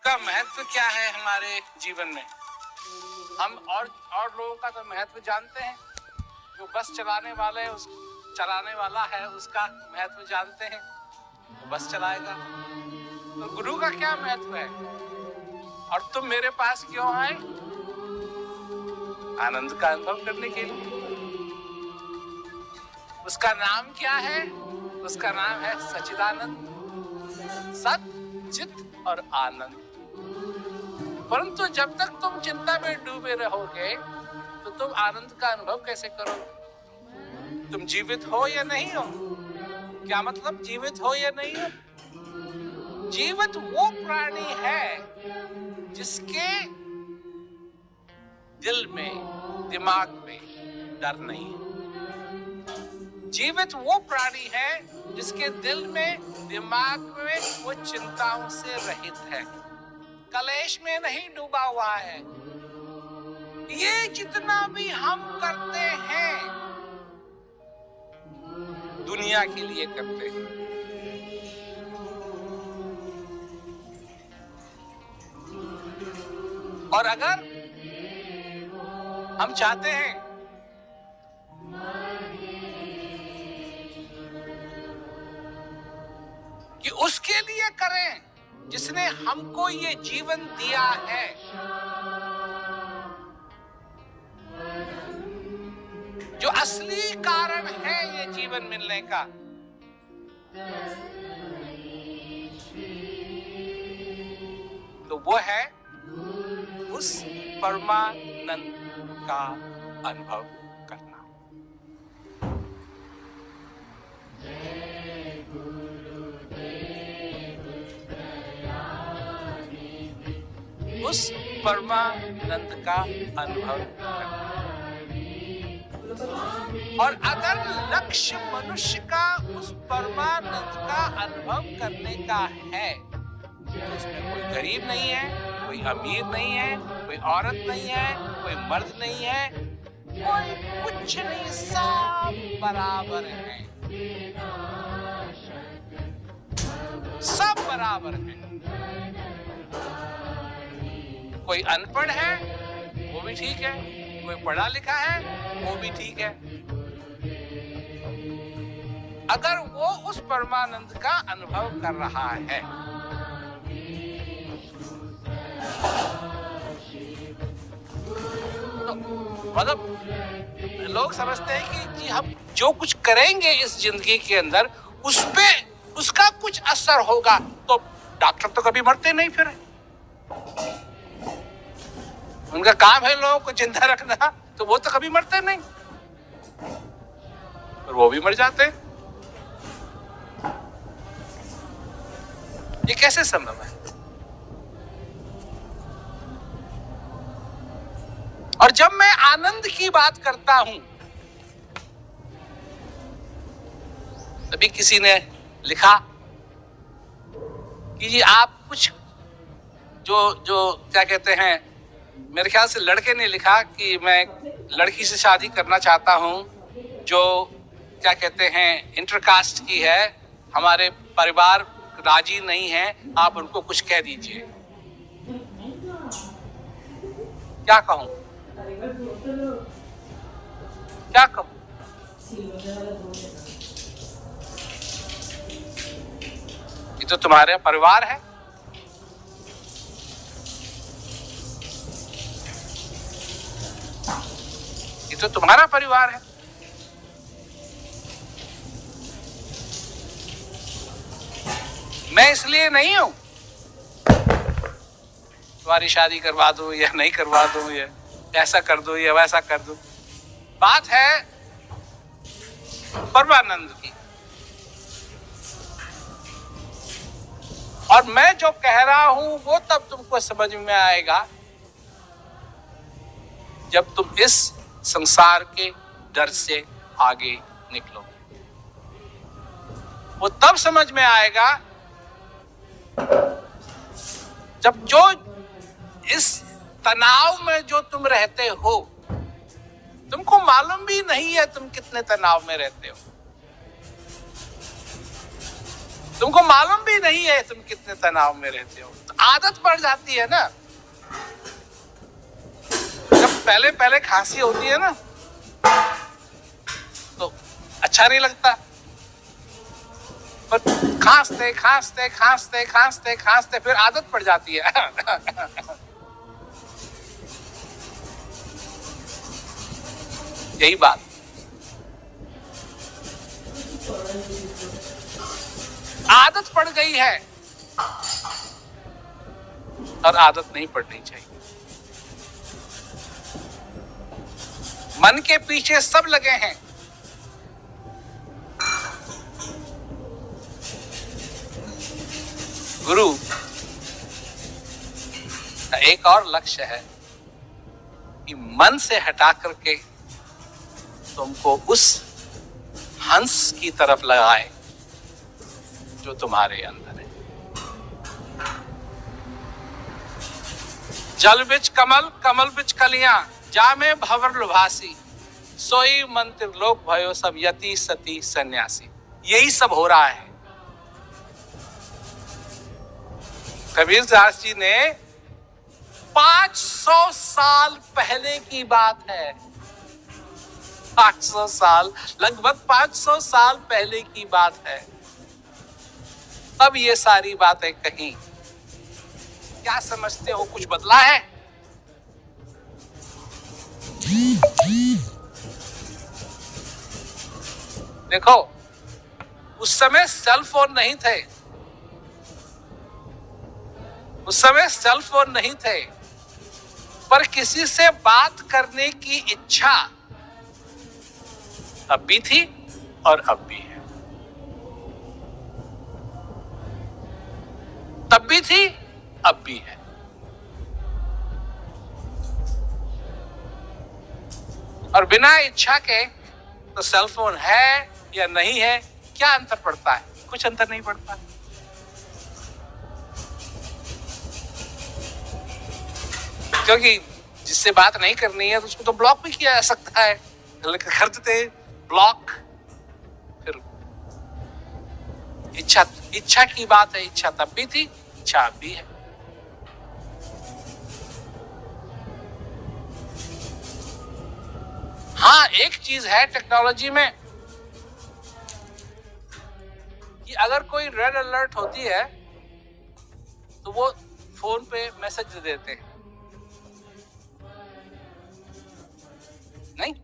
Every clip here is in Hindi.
का महत्व क्या है हमारे जीवन में? हम और लोगों का तो महत्व जानते हैं। जो बस चलाने वाला है उसका महत्व जानते हैं, वो बस चलाएगा। तो गुरु का क्या महत्व है? और तुम मेरे पास क्यों आए? आनंद का अनुभव करने के लिए। उसका नाम क्या है? उसका नाम है सच्चिदानंद, सत, चित और आनंद। परंतु जब तक तुम चिंता में डूबे रहोगे तो तुम आनंद का अनुभव कैसे करोगे? तुम जीवित हो या नहीं हो? क्या मतलब जीवित हो या नहीं हो? जीवित वो प्राणी है जिसके दिल में, दिमाग में डर नहीं है। जीवित वो प्राणी है जिसके दिल में, दिमाग में वो चिंताओं से रहित है, कलेश में नहीं डूबा हुआ है। ये जितना भी हम करते हैं दुनिया के लिए करते हैं। और अगर हम चाहते हैं कि उसके लिए करें जिसने हमको ये जीवन दिया है, जो असली कारण है ये जीवन मिलने का, तो वो है उस परमानंद का अनुभव करना। उस परमानंद का अनुभव करना। और अगर लक्ष्य मनुष्य का उस परमानंद का अनुभव करने का है तो उसमें कोई गरीब नहीं है, कोई अमीर नहीं है, कोई औरत नहीं है, कोई मर्द नहीं है, कोई कुछ नहीं, सब बराबर है, सब बराबर है। कोई अनपढ़ है वो भी ठीक है, कोई पढ़ा लिखा है वो भी ठीक है, अगर वो उस परमानंद का अनुभव कर रहा है। तो मतलब लोग समझते हैं कि जी हम जो कुछ करेंगे इस जिंदगी के अंदर उस पे उसका कुछ असर होगा। तो डॉक्टर तो कभी मरते नहीं, फिर उनका काम है लोगों को जिंदा रखना, तो वो तो कभी मरते नहीं, और वो भी मर जाते। ये कैसे संभव है? और जब मैं आनंद की बात करता हूं, तभी किसी ने लिखा कि जी आप कुछ जो क्या कहते हैं, मेरे ख्याल से लड़के ने लिखा कि मैं लड़की से शादी करना चाहता हूं जो क्या कहते हैं इंटरकास्ट की है, हमारे परिवार राजी नहीं है, आप उनको कुछ कह दीजिए। क्या कहूं, क्या कहूं? ये तो तुम्हारे परिवार है, ये तो तुम्हारा परिवार है। मैं इसलिए नहीं हूं तुम्हारी शादी करवा दूं या नहीं करवा दूं, या ऐसा कर दूं या वैसा कर दूं। बात है परमानंद की। और मैं जो कह रहा हूं वो तब तुमको समझ में आएगा जब तुम इस संसार के डर से आगे निकलोगे। वो तब समझ में आएगा जब जो इस तनाव में जो तुम रहते हो, तुमको मालूम भी नहीं है तुम कितने तनाव में रहते हो, तुमको मालूम भी नहीं है तुम कितने तनाव में रहते हो। तो आदत पड़ जाती है ना, जब पहले पहले खांसी होती है ना तो अच्छा नहीं लगता, पर खांसते खांसते खांसते खांसते खांसते फिर आदत पड़ जाती है। यही बात। आदत पड़ गई है और आदत नहीं पड़नी चाहिए। मन के पीछे सब लगे हैं, गुरु का एक और लक्ष्य है कि मन से हटा करके तुमको उस हंस की तरफ लगाए जो तुम्हारे अंदर है। जल बिच कमल, कमल बिच कलियां, जामे भंवर लुभासी, सोई मंत्र लोक भयो सब यति सती सन्यासी। यही सब हो रहा है। कबीरदास जी ने 500 साल पहले की बात है, 500 साल, लगभग 500 साल पहले की बात है, अब ये सारी बातें कहीं। क्या समझते हो कुछ बदला है? देखो, उस समय सेल फोन नहीं थे, उस समय सेल फोन नहीं थे, पर किसी से बात करने की इच्छा तब भी थी और अब भी है। तब भी थी, अब भी है। और बिना इच्छा के तो सेल फोन है या नहीं है, क्या अंतर पड़ता है? कुछ अंतर नहीं पड़ता। क्योंकि जिससे बात नहीं करनी है तो उसको तो ब्लॉक भी किया जा सकता है, कर देते ब्लॉक। फिर इच्छा की बात है, इच्छा तब भी थी, इच्छा अब भी है। हाँ, एक चीज है टेक्नोलॉजी में कि अगर कोई रेड अलर्ट होती है तो वो फोन पे मैसेज दे देते हैं, नहीं?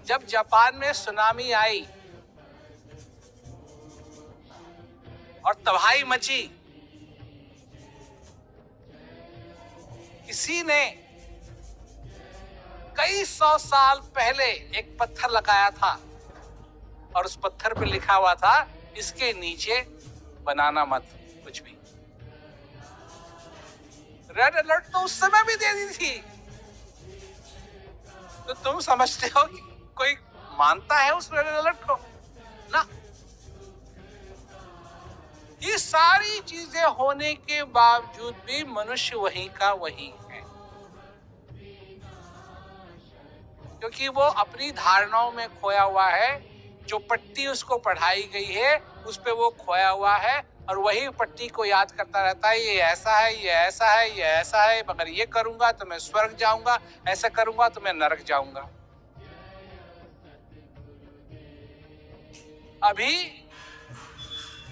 जब जापान में सुनामी आई और तबाही मची, किसी ने कई 100 साल पहले एक पत्थर लगाया था और उस पत्थर पे लिखा हुआ था, इसके नीचे बनाना मत कुछ भी। रेड अलर्ट तो उस समय भी दे दी थी। तो तुम समझते हो कि कोई मानता है उस रेड अलर्ट को? ना। ये सारी चीजें होने के बावजूद भी मनुष्य वही का वही है, क्योंकि वो अपनी धारणाओं में खोया हुआ है। जो पट्टी उसको पढ़ाई गई है उस पे वो खोया हुआ है और वही पट्टी को याद करता रहता है, ये ऐसा है, ये ऐसा है, ये ऐसा है, मगर ये करूंगा तो मैं स्वर्ग जाऊंगा, ऐसा करूंगा तो मैं नरक जाऊंगा। अभी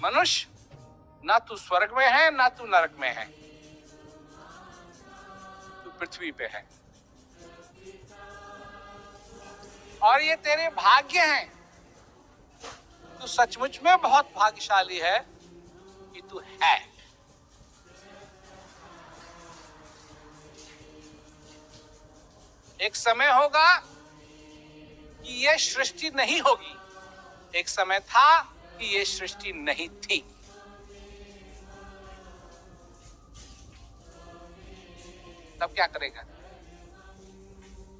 मनुष्य ना तू स्वर्ग में है ना तू नरक में है, तू पृथ्वी पे है। और ये तेरे भाग्य हैं। तू सचमुच में बहुत भाग्यशाली है कि तू है। एक समय होगा कि ये सृष्टि नहीं होगी, एक समय था कि ये सृष्टि नहीं थी। तब क्या करेगा?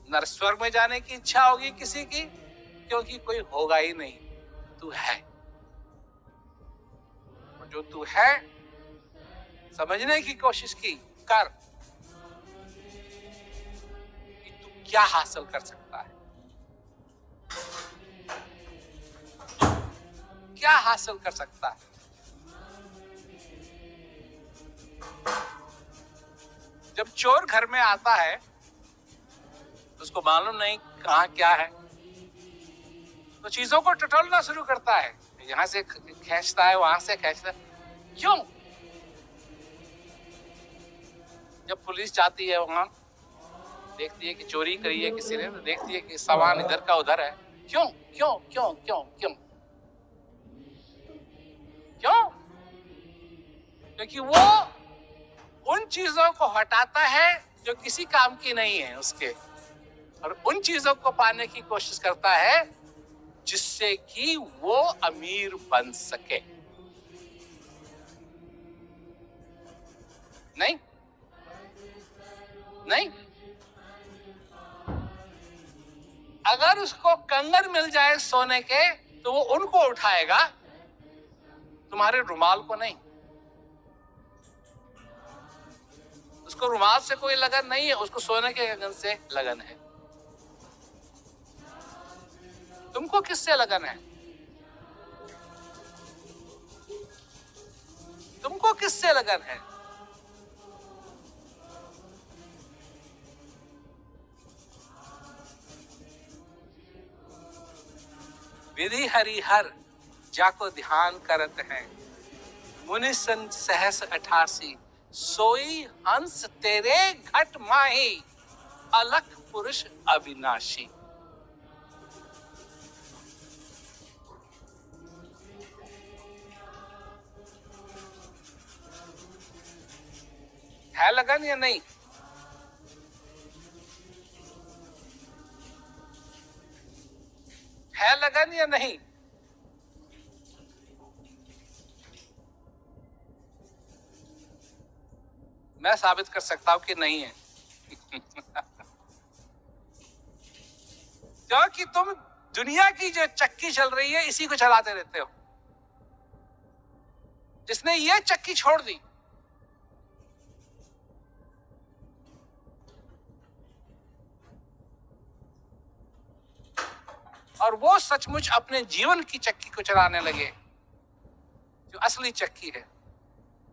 नर स्वर्ग में जाने की इच्छा होगी किसी की, क्योंकि कोई होगा ही नहीं, तू है। और जो तू है समझने की कोशिश की कर कि तू क्या हासिल कर सकता है, क्या हासिल कर सकता है। जब चोर घर में आता है उसको मालूम नहीं कहाँ क्या है, तो चीजों को टटोलना शुरू करता है, यहां से खींचता है, वहां से खींचता है। क्यों? जब पुलिस जाती है वहां, देखती है कि चोरी करी है किसी ने, तो देखती है कि सामान इधर का उधर है। क्यों क्यों क्यों क्यों क्यों क्यों? क्योंकि वो उन चीजों को हटाता है जो किसी काम की नहीं है उसके, और उन चीजों को पाने की कोशिश करता है जिससे कि वो अमीर बन सके। नहीं नहीं, अगर उसको कंगन मिल जाए सोने के तो वो उनको उठाएगा, तुम्हारे रुमाल को नहीं। उसको रुमाल से कोई लगन नहीं है, उसको सोने के कंगन से लगन है। तुमको किससे लगन है? तुमको किससे लगन है? विधि हरिहर जाको ध्यान करत हैं, मुनि सन सहस 88, सोई हंस तेरे घट माही, अलख पुरुष अविनाशी। है लगन या नहीं? है लगन या नहीं? मैं साबित कर सकता हूं कि नहीं है। क्योंकि तुम दुनिया की जो चक्की चल रही है इसी को चलाते रहते हो। जिसने ये चक्की छोड़ दी, और वो सचमुच अपने जीवन की चक्की को चलाने लगे, जो असली चक्की है,